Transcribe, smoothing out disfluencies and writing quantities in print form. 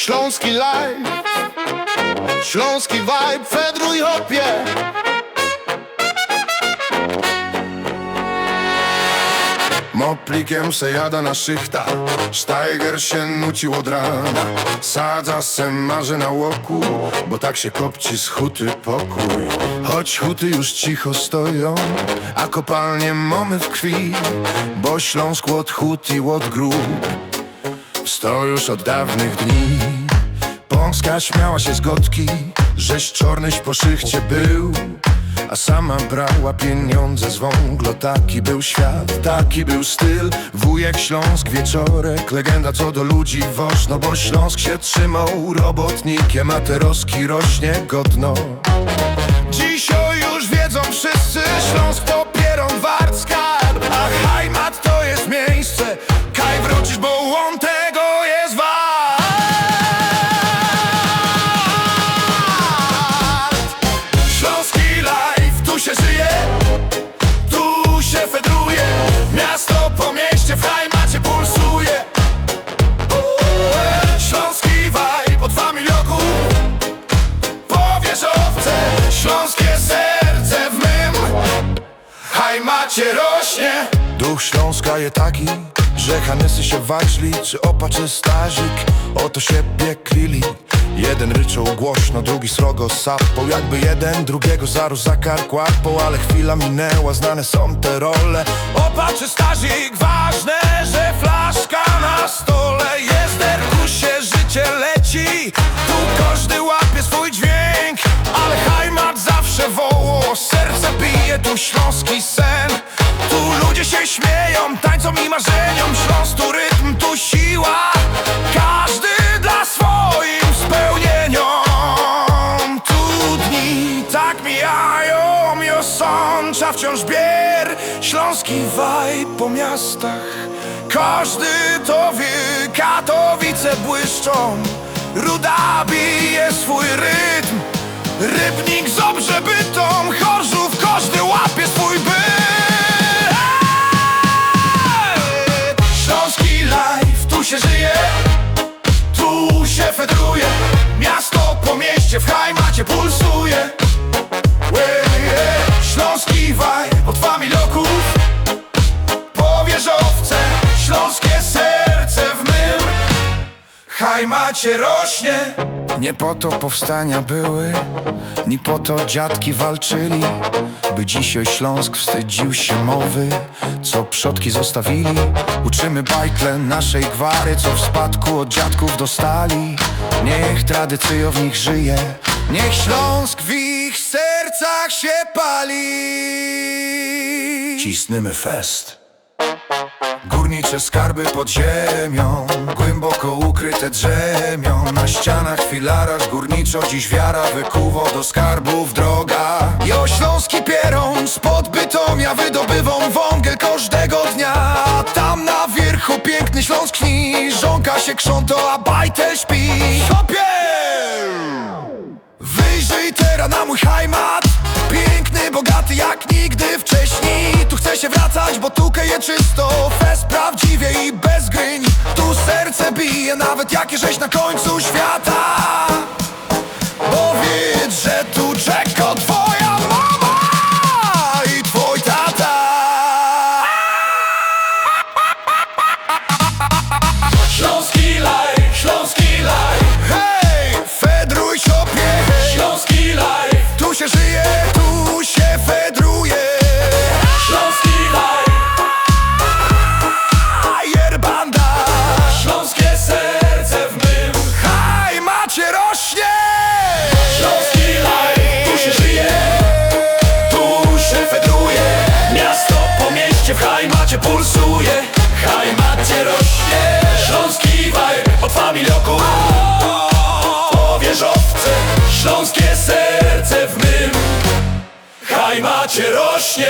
Śląski live, śląski vibe, fedruj hopie. Moplikiem se jada na szychta, Steiger się nucił od rana. Sadza se marzy na łoku, bo tak się kopci z huty pokój. Choć huty już cicho stoją, a kopalnie mamy w krwi, bo Śląsk łot hut i łot grób sto już od dawnych dni. Pąska śmiała się z gotki, żeś czornyś po szychcie był, a sama brała pieniądze z wąglo. Taki był świat, taki był styl. Wujek Śląsk, wieczorek, legenda co do ludzi wożno, bo Śląsk się trzymał robotnikiem, a te roski rośnie godno. Dziś już wiedzą wszyscy, Śląsk to pieron wart skarb, a Heimat to jest miejsce, kaj wrócisz, bo on tego jest wart. Śląski live, tu się żyje, tu się fedruje. Miasto po mieście, w Heimacie pulsuje. Śląski vibe od familioków, powierzchowce, śląskie serce w mym Heimacie rośnie. Duch Śląska je taki, że Hanysy się walczli, czy Opa, czy Stazik, oto się pieklili. Jeden ryczał głośno, drugi srogo sapał, jakby jeden drugiego zarósł za kark łapą. Ale chwila minęła, znane są te role. Opa czy Stazik, ważne, że flaszka na stole jest. Derkusie, życie leci, tu każdy łapie swój dźwięk, ale Heimat zawsze woło, serce bije, tu śląski sen. Tu ludzie się śmieją, tańczą i marzeniom. Śląsk tu rytm, tu siła, każdy dla swoim spełnieniom. Tu dni tak mijają, miosącza wciąż bier. Śląski vibe po miastach, każdy to wie. Katowice błyszczą, Ruda bije swój rytm, Rybnik, Zabrze, Bytom, Chorzów, każdy łapie swój byt. Śląski live, tu się żyje, tu się fedruje. Miasto po mieście, w Heimacie pulsuje. Śląski vibe od familioków, powierzchowce, śląskie serce w mym Heimacie rośnie. Nie po to powstania były, ni po to dziadki walczyli, by dzisiaj Śląsk wstydził się mowy, co przodki zostawili. Uczymy bajtle naszej gwary, co w spadku od dziadków dostali. Niech tradycja w nich żyje, niech Śląsk w ich sercach się pali. Cisnymy fest. Górnicze skarby pod ziemią, głęboko ukryte drzemią. Na ścianach, filarach górniczo dziś wiara wykuwo do skarbów droga. Jo, śląski pieron spod Bytomia wydobywą wągiel każdego dnia. Tam na wierchu piękny Śląsk śni, żonka się krząto, a bajtel śpi. Hopie! Wyjrzyj teraz na mój Heimat, piękny, bogaty jak nigdy wcześniej. Tu chcę się wracać, bo tu je czysto, fest prawdziwie i bez gryń. Tu serce bije, nawet jak jesteś na końcu świata, bo wiedz, że tu czeka twoja mama i twój tata. Śląski live, hej, fedruj siopie. Śląski live, tu się żyje, tu się fedruje. Śląski live, yerbanda, śląskie serce w mym Heimacie rośnie. Śląski live, tu się żyje, tu się fedruje. Miasto po mieście, w Heimacie pulsuje. Heimacie rośnie. Śląski vibe od familioków, powierzchowce, śląskie serce w mym Heimacie rośnie.